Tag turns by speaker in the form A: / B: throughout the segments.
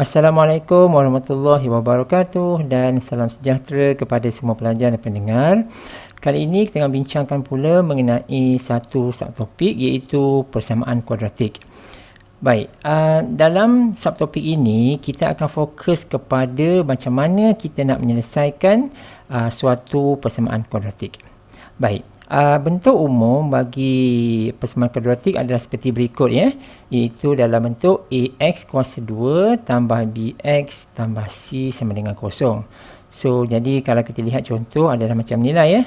A: Assalamualaikum warahmatullahi wabarakatuh dan salam sejahtera kepada semua pelajar dan pendengar. Kali ini kita akan bincangkan pula mengenai satu subtopik iaitu persamaan kuadratik. Baik, dalam subtopik ini kita akan fokus kepada macam mana kita nak menyelesaikan suatu persamaan kuadratik. Baik, bentuk umum bagi persamaan kuadratik adalah seperti berikut ya, iaitu dalam bentuk ax kuasa 2 tambah bx tambah c sama dengan kosong. So, jadi kalau kita lihat contoh adalah macam ni lah ya.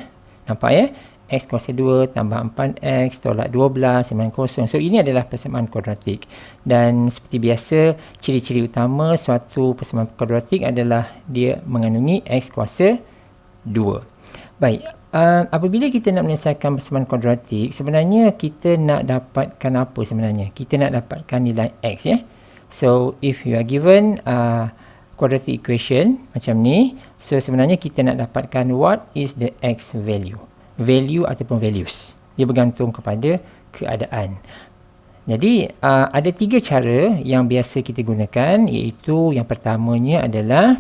A: Nampak ya? X kuasa 2 tambah 4x tolak 12 sama dengan kosong. So, ini adalah persamaan kuadratik. Dan seperti biasa, ciri-ciri utama suatu persamaan kuadratik adalah dia mengandungi x kuasa 2. Baik, apabila kita nak menyelesaikan persamaan kuadratik, sebenarnya kita nak dapatkan apa sebenarnya? Kita nak dapatkan nilai x ya. So, if you are given quadratic equation macam ni, so sebenarnya kita nak dapatkan what is the x value. Value ataupun values. Dia bergantung kepada keadaan. Jadi, ada 3 cara yang biasa kita gunakan, iaitu yang pertamanya adalah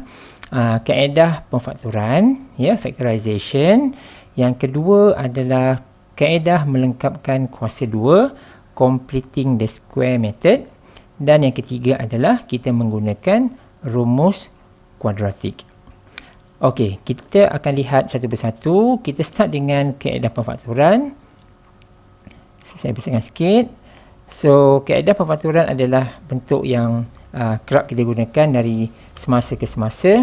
A: kaedah pemfaktoran, ya, factorization. Yang kedua adalah kaedah melengkapkan kuasa 2, completing the square method. Dan yang ketiga adalah kita menggunakan rumus kuadratik. Okey, kita akan lihat satu persatu. Kita start dengan kaedah pemfaktoran. So, saya besarkan sikit. So, kaedah pemfaktoran adalah bentuk yang kerap kita gunakan dari semasa ke semasa.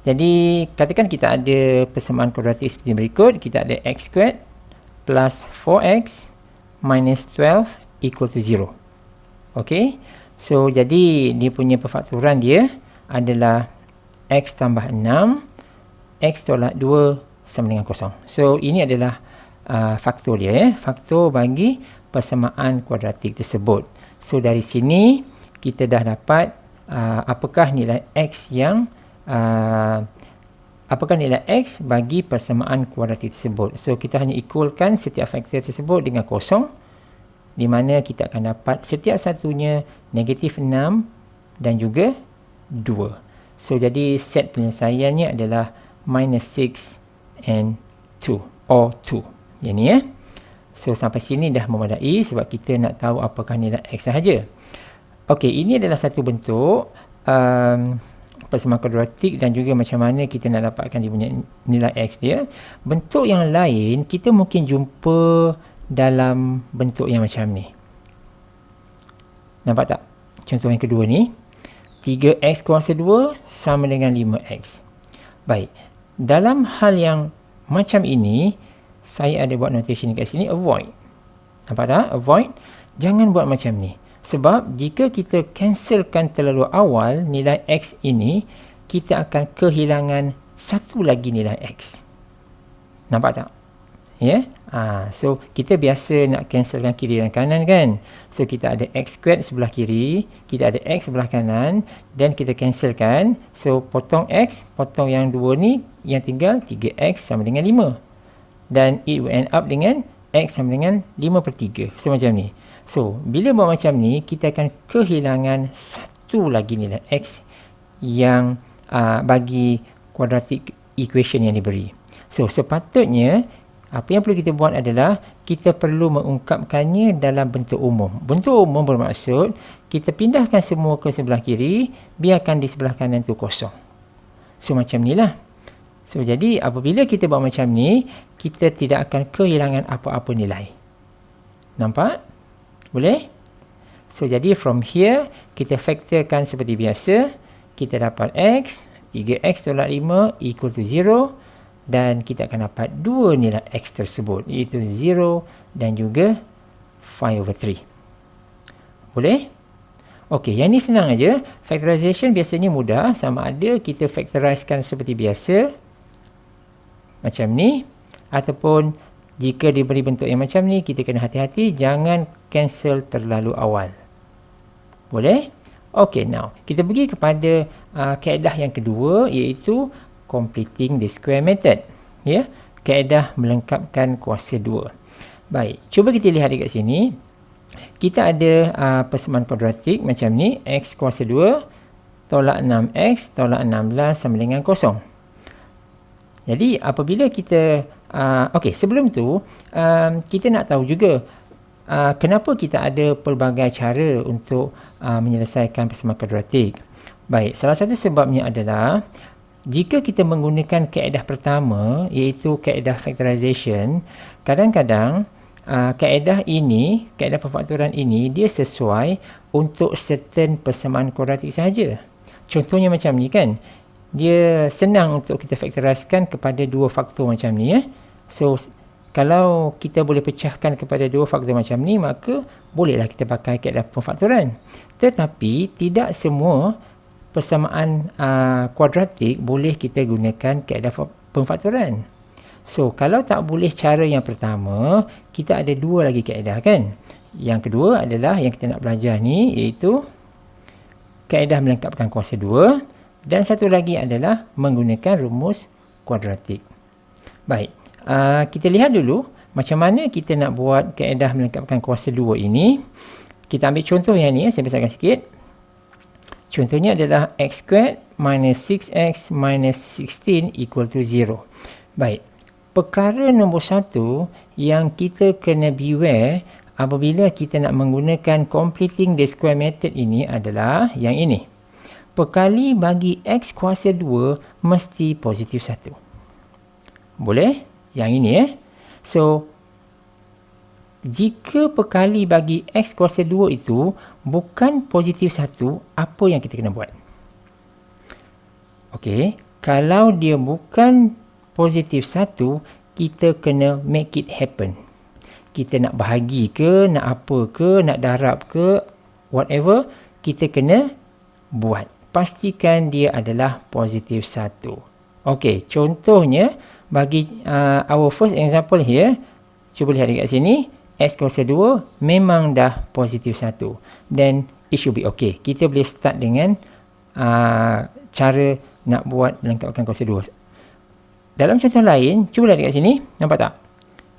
A: Jadi, katakan kita ada persamaan kuadratik seperti berikut. Kita ada x squared plus 4x minus 12 equal to 0. Okey. So, jadi dia punya pemfaktoran dia adalah x tambah 6, x tolak 2 sama dengan kosong. So, ini adalah faktor dia ya. Faktor bagi persamaan kuadratik tersebut. So, dari sini kita dah dapat apakah nilai x yang apakah nilai x bagi persamaan kuadratik tersebut. So, kita hanya equalkan setiap faktor tersebut dengan kosong, di mana kita akan dapat setiap satunya negatif 6 dan juga 2. So, jadi set penyelesaiannya adalah minus 6 and 2 or 2. Yang ni ya. So, sampai sini dah memadai sebab kita nak tahu apakah nilai x sahaja. Okey, ini adalah satu bentuk persamaan kuadratik dan juga macam mana kita nak dapatkan dia punya nilai x dia. Bentuk yang lain kita mungkin jumpa dalam bentuk yang macam ni. Nampak tak? Contoh yang kedua ni. 3x kuasa 2 sama dengan 5x. Baik. Dalam hal yang macam ini, saya ada buat notation kat sini, avoid. Nampak tak? Avoid. Jangan buat macam ni. Sebab jika kita cancelkan terlalu awal nilai x ini, kita akan kehilangan satu lagi nilai x. Nampak tak? Ya? So, kita biasa nak cancelkan kiri dan kanan kan? So, kita ada x squared sebelah kiri, kita ada x sebelah kanan, dan kita cancelkan. So, potong x, potong yang dua ni, yang tinggal 3x sama dengan 5. Dan it will end up dengan x sama dengan 5/3. So, macam ni. So, bila buat macam ni, kita akan kehilangan satu lagi nilai x yang bagi quadratic equation yang diberi. So, sepatutnya, apa yang perlu kita buat adalah kita perlu mengungkapkannya dalam bentuk umum. Bentuk umum bermaksud kita pindahkan semua ke sebelah kiri, biarkan di sebelah kanan tu kosong. So, macam ni lah. So, jadi apabila kita buat macam ni, kita tidak akan kehilangan apa-apa nilai. Nampak? Boleh? So, jadi from here, kita faktorkan seperti biasa. Kita dapat x, 3x tolak 5 equal to 0. Dan kita akan dapat dua nilai x tersebut, iaitu 0 dan juga 5/3. Boleh? Okey, yang ni senang aja. Factorization biasanya mudah, sama ada kita factorizekan seperti biasa macam ni, ataupun jika diberi bentuk yang macam ni, kita kena hati-hati jangan cancel terlalu awal. Boleh? Okey, now kita pergi kepada kaedah yang kedua, iaitu completing the square method. Ya, kaedah melengkapkan kuasa 2. Baik, cuba kita lihat dekat sini. Kita ada persamaan kuadratik macam ni, x kuasa 2 tolak 6x tolak 16 sama dengan 0. Jadi apabila kita okey, sebelum tu kita nak tahu juga kenapa kita ada pelbagai cara untuk menyelesaikan persamaan kuadratik. Baik, salah satu sebabnya adalah jika kita menggunakan kaedah pertama, iaitu kaedah factorization, kadang-kadang kaedah perfaktoran ini dia sesuai untuk certain persamaan kuadratik sahaja. Contohnya macam ni kan, dia senang untuk kita faktoriskan kepada dua faktor macam ni. So kalau kita boleh pecahkan kepada dua faktor macam ni, maka bolehlah kita pakai kaedah perfaktoran. Tetapi tidak semua persamaan kuadratik boleh kita gunakan kaedah pemfaktoran. So kalau tak boleh cara yang pertama, kita ada dua lagi kaedah kan. Yang kedua adalah yang kita nak belajar ni, iaitu kaedah melengkapkan kuasa 2, dan satu lagi adalah menggunakan rumus kuadratik. Baik, kita lihat dulu macam mana kita nak buat kaedah melengkapkan kuasa 2 ini. Kita ambil contoh yang ni, saya besarkan sikit. Contohnya adalah x squared minus 6x minus 16 equal to 0. Baik, perkara nombor 1 yang kita kena beware apabila kita nak menggunakan completing the square method ini adalah yang ini. Perkali bagi x kuasa 2 mesti positif 1. Boleh? Yang ini So, jika perkali bagi x kuasa 2 itu bukan positif 1, apa yang kita kena buat? Okey, kalau dia bukan positif 1, kita kena make it happen. Kita nak bahagi ke, nak apa ke, nak darab ke, whatever, kita kena buat. Pastikan dia adalah positif 1. Okey, contohnya bagi our first example here, cuba lihat dekat sini, x kuasa 2 memang dah positif 1. Then it should be okay. Kita boleh start dengan cara nak buat melengkapkan kuasa 2. Dalam contoh lain, cuba lihat dekat sini, nampak tak?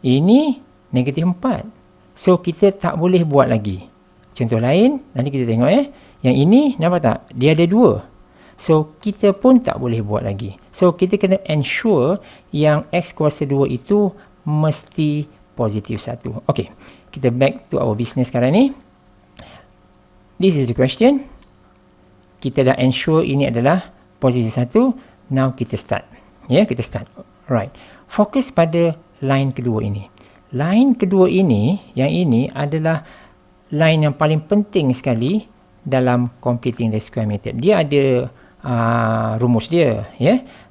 A: Ini negatif 4. So kita tak boleh buat lagi. Contoh lain, nanti kita tengok Yang ini, nampak tak? Dia ada 2. So kita pun tak boleh buat lagi. So kita kena ensure yang x kuasa 2 itu mesti positif 1. Okay, kita back to our business sekarang ni. This is the question. Kita dah ensure ini adalah positif 1. Now kita start. Kita start. Right. Fokus pada line kedua ini. Line kedua ini, yang ini adalah line yang paling penting sekali dalam completing the square method. Dia ada rumus dia,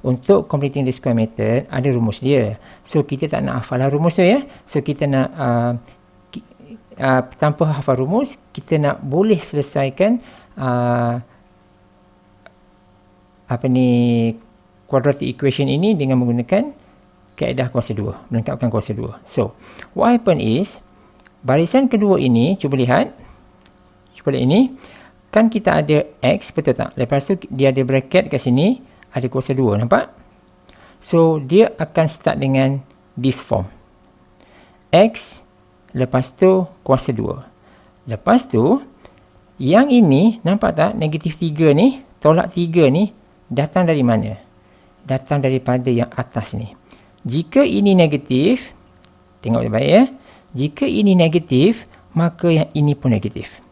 A: Untuk completing the square method ada rumus dia. So kita tak nak hafal rumus tu, So kita nak tanpa hafal rumus, kita nak boleh selesaikan quadratic equation ini dengan menggunakan kaedah kuasa 2, melengkapkan kuasa 2. So what happen is, barisan kedua ini, cuba lihat ini. Kan kita ada x, betul tak? Lepas tu dia ada bracket kat sini, ada kuasa 2, nampak? So, dia akan start dengan this form. X, lepas tu kuasa 2. Lepas tu, yang ini, nampak tak? Negatif 3 ni, tolak 3 ni, datang dari mana? Datang daripada yang atas ni. Jika ini negatif, tengok baik Jika ini negatif, maka yang ini pun negatif.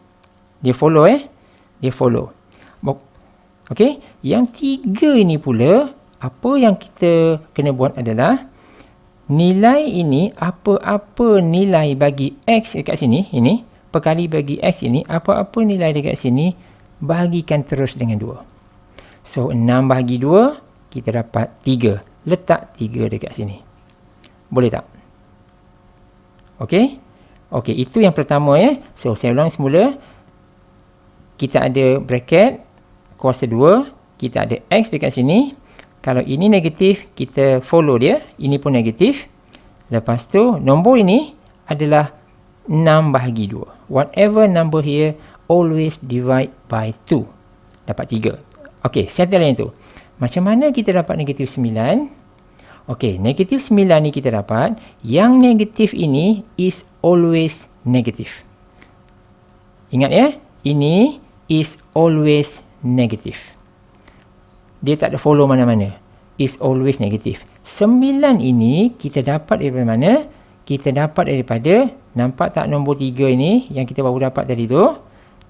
A: Dia follow Dia follow. Okey, yang 3 ini pula, apa yang kita kena buat adalah nilai ini, apa-apa nilai bagi x dekat sini, ini, perkali bagi x ini, apa-apa nilai dekat sini, bahagikan terus dengan 2. So, 6 bahagi 2, kita dapat 3. Letak 3 dekat sini. Boleh tak? Okey? Okey, itu yang pertama So, saya ulang semula. Kita ada bracket kuasa 2, kita ada x dekat sini. Kalau ini negatif, kita follow dia. Ini pun negatif. Lepas tu, nombor ini adalah 6 bahagi 2. Whatever number here, always divide by 2. Dapat 3. Okey, settle yang tu. Macam mana kita dapat negatif 9? Okey, negatif 9 ni kita dapat. Yang negatif ini is always negative. Ingat ini is always negative. dia tak ada follow mana-mana. Is always negative. 9 ini kita dapat daripada mana? Kita dapat daripada, nampak tak nombor 3 ini yang kita baru dapat tadi tu?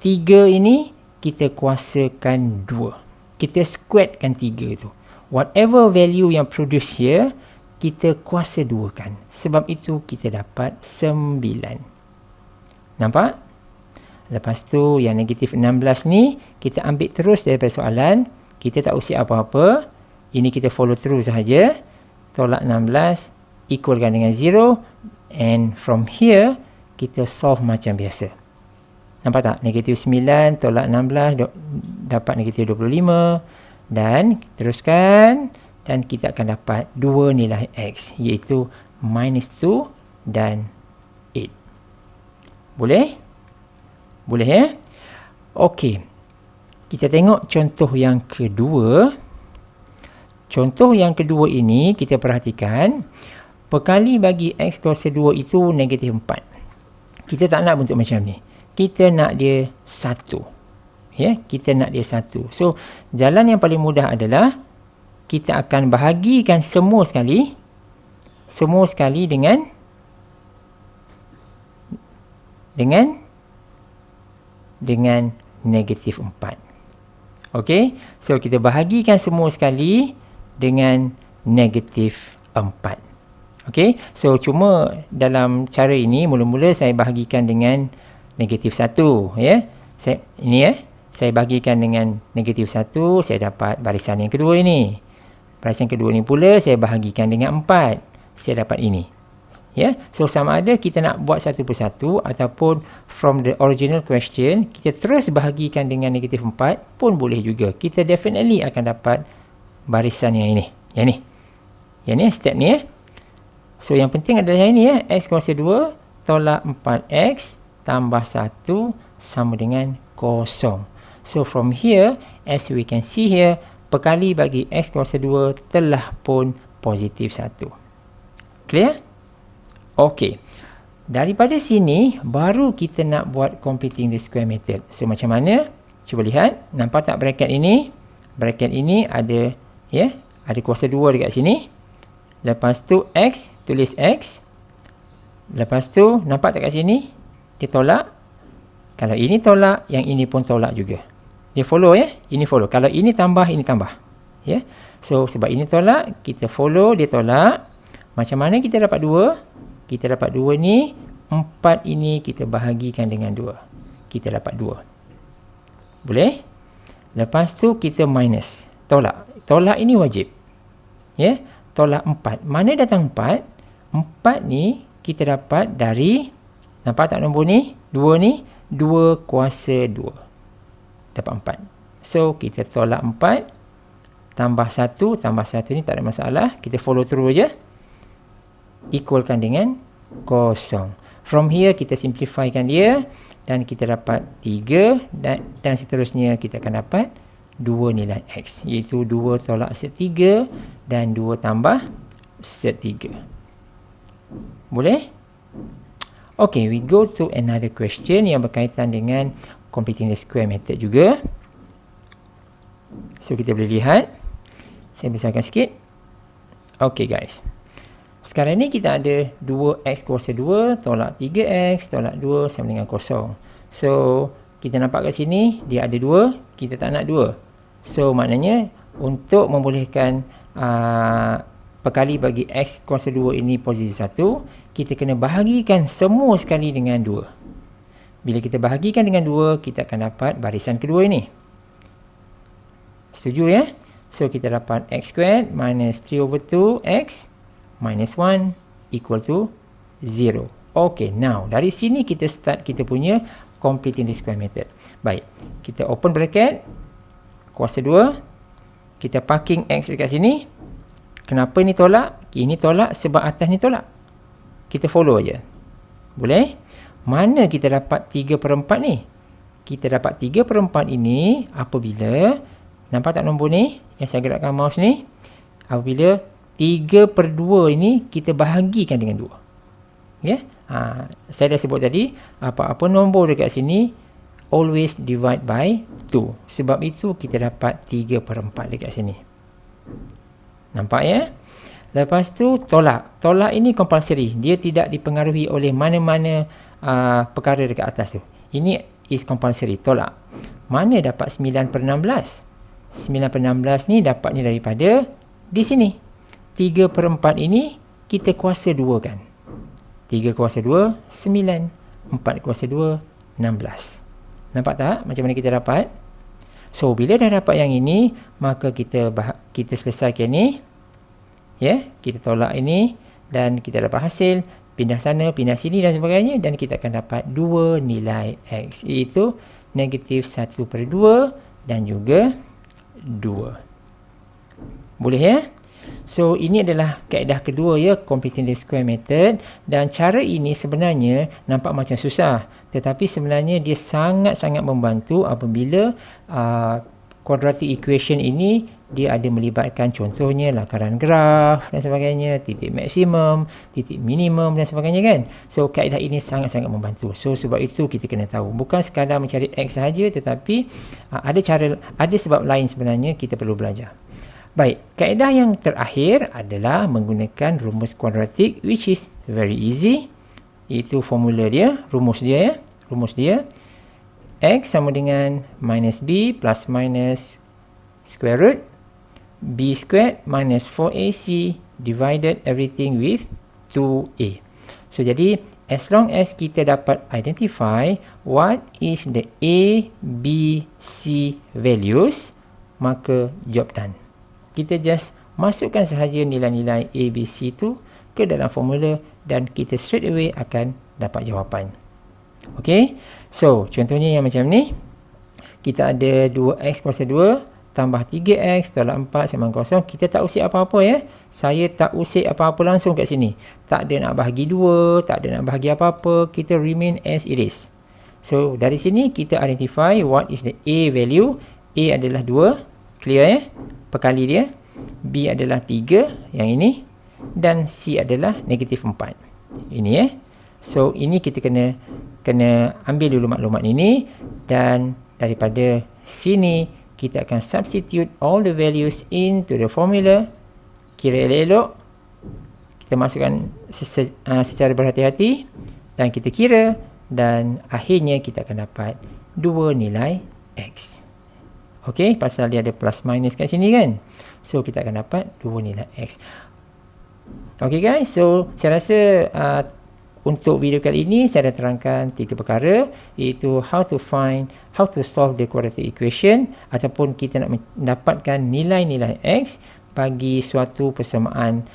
A: 3 ini kita kuasakan 2. Kita squarekan 3 itu. Whatever value yang produce here, kita kuasa 2 kan. Sebab itu kita dapat 9. Nampak? Lepas tu yang negatif 16 ni, kita ambil terus daripada soalan. Kita tak usik apa-apa. Ini kita follow through sahaja. Tolak 16, equalkan dengan 0. And from here, kita solve macam biasa. Nampak tak? Negatif 9 tolak 16 dapat negatif 25. Dan teruskan. Dan kita akan dapat 2 nilai X. Iaitu minus 2 dan 8. Boleh? Boleh ya? Okey. Kita tengok contoh yang kedua. Contoh yang kedua ini kita perhatikan. Perkali bagi X kuasa 2 itu negatif 4. Kita tak nak bentuk macam ni. Kita nak dia 1. Ya, kita nak dia 1. So, jalan yang paling mudah adalah kita akan bahagikan semua sekali dengan negatif 4. Okey, so kita bahagikan semua sekali dengan negatif 4. Okey, so cuma dalam cara ini mula-mula saya bahagikan dengan negatif 1 ya. Saya bahagikan dengan negatif 1, saya dapat barisan yang kedua ini. Barisan kedua ni pula saya bahagikan dengan 4, saya dapat ini. Ya, so sama ada kita nak buat satu persatu ataupun from the original question kita terus bahagikan dengan negatif 4 pun boleh juga. Kita definitely akan dapat barisan yang ini. Yang ni step ni ya. So yang penting adalah yang ini ya. X kuasa 2 tolak 4x tambah 1 sama dengan 0. So from here, as we can see here, perkali bagi X kuasa 2 telah pun positif 1. Clear? Okey. Daripada sini, baru kita nak buat completing the square method. So macam mana? Cuba lihat. Nampak tak bracket ini? Bracket ini ada, ya, ada kuasa 2 dekat sini. Lepas tu X, tulis X. Lepas tu, nampak tak kat sini? Dia tolak. Kalau ini tolak, yang ini pun tolak juga. Dia follow ya. Ini follow. Kalau ini tambah, ini tambah. Ya. So, sebab ini tolak, kita follow, dia tolak. Macam mana kita dapat 2? Kita dapat 2 ni. 4 ini kita bahagikan dengan 2. Kita dapat 2. Boleh? Lepas tu, kita minus. Tolak. Tolak ini wajib. Ya. Tolak 4. Mana datang 4? 4 ni kita dapat dari, nampak tak nombor ni? 2 ni, 2 kuasa 2. Dapat 4. So, kita tolak 4. Tambah 1. Tambah 1 ni tak ada masalah. Kita follow through je. Equalkan dengan 0. From here, kita simplifykan dia. Dan kita dapat 3. Dan seterusnya, kita akan dapat 2 nilai X. Iaitu 2 tolak set 3. Dan 2 tambah set 3. Boleh? Okay, we go to another question yang berkaitan dengan completing the square method juga. So, kita boleh lihat. Saya besarkan sikit. Okay, guys. Sekarang ni kita ada 2x kuasa 2 tolak 3x tolak 2 sama dengan 0. So, kita nampak kat sini, dia ada 2. Kita tak nak 2. So, maknanya, untuk membolehkan perkali bagi X kuasa 2 ini posisi 1, kita kena bahagikan semua sekali dengan 2. Bila kita bahagikan dengan 2, kita akan dapat barisan kedua ini. Setuju ya? So, kita dapat X squared minus 3 over 2X minus 1 equal to 0. Okay, now, dari sini kita start kita punya completing the square method. Baik, kita open bracket, kuasa 2, kita parking X dekat sini. Kenapa ni tolak? Ini tolak sebab atas ni tolak. Kita follow aja. Boleh? Mana kita dapat 3/4 ni? Kita dapat 3/4 ini apabila, nampak tak nombor ni? Yang saya gerakkan mouse ni. Apabila 3/2 ini kita bahagikan dengan 2. Ya? Saya dah sebut tadi, apa-apa nombor dekat sini, always divide by 2. Sebab itu kita dapat 3/4 dekat sini. Nampak ya? Lepas tu tolak. Tolak ini compulsory. Dia tidak dipengaruhi oleh mana-mana perkara dekat atas tu. Ini is compulsory, tolak. Mana dapat 9/16? 9/16 ni dapatnya daripada di sini. 3/4 ini kita kuasa 2 kan. 3 kuasa 2, 9. 4 kuasa 2, 16. Nampak tak macam mana kita dapat? So, bila dah dapat yang ini, maka kita selesaikan ni. Ya, kita tolak ini dan kita dapat hasil, pindah sana, pindah sini dan sebagainya, dan kita akan dapat 2 nilai X, iaitu negatif 1/2 dan juga 2. Boleh ya? So, ini adalah kaedah kedua ya, completing the square method, dan cara ini sebenarnya nampak macam susah, tetapi sebenarnya dia sangat-sangat membantu apabila quadratic equation ini dia ada melibatkan contohnya lakaran graf dan sebagainya, titik maksimum, titik minimum dan sebagainya kan. So kaedah ini sangat-sangat membantu. So sebab itu kita kena tahu, bukan sekadar mencari X sahaja, tetapi ada sebab lain sebenarnya kita perlu belajar. Baik, kaedah yang terakhir adalah menggunakan rumus kuadratik, which is very easy. Itu formula dia, rumus dia ya. Rumus dia X sama dengan minus B plus minus square root B squared minus 4AC divided everything with 2A. So jadi as long as kita dapat identify what is the A, B, C values, maka job done. Kita just masukkan sahaja nilai-nilai A, B, C tu ke dalam formula dan kita straight away akan dapat jawapan. Okay, so contohnya yang macam ni, kita ada 2x kuasa 2 tambah 3x tolak 4 sama 0. Kita tak usik apa-apa ya. Saya tak usik apa-apa langsung kat sini. Tak ada nak bahagi 2, tak ada nak bahagi apa-apa. Kita remain as it is. So dari sini kita identify what is the A value. A adalah 2, clear ya, perkali dia. B adalah 3, yang ini. Dan C adalah negatif 4. Ini ya. So ini kita kena ambil dulu maklumat ini, dan daripada sini kita akan substitute all the values into the formula. Kira elok-elok, kita masukkan secara berhati-hati dan kita kira, dan akhirnya kita akan dapat 2 nilai X. Okey, pasal dia ada plus minus kat sini kan. So kita akan dapat 2 nilai X. Okey guys, so saya rasa untuk video kali ini saya dah terangkan 3 perkara, iaitu how to solve the quadratic equation, ataupun kita nak mendapatkan nilai-nilai X bagi suatu persamaan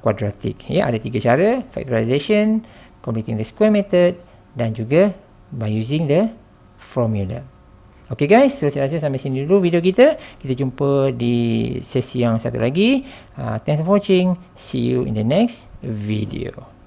A: kuadratik. Ya, ada 3 cara: factorization, completing the square method, dan juga by using the formula. Okay guys, so saya rasa sampai sini dulu video kita. Kita jumpa di sesi yang satu lagi. Thanks for watching. See you in the next video.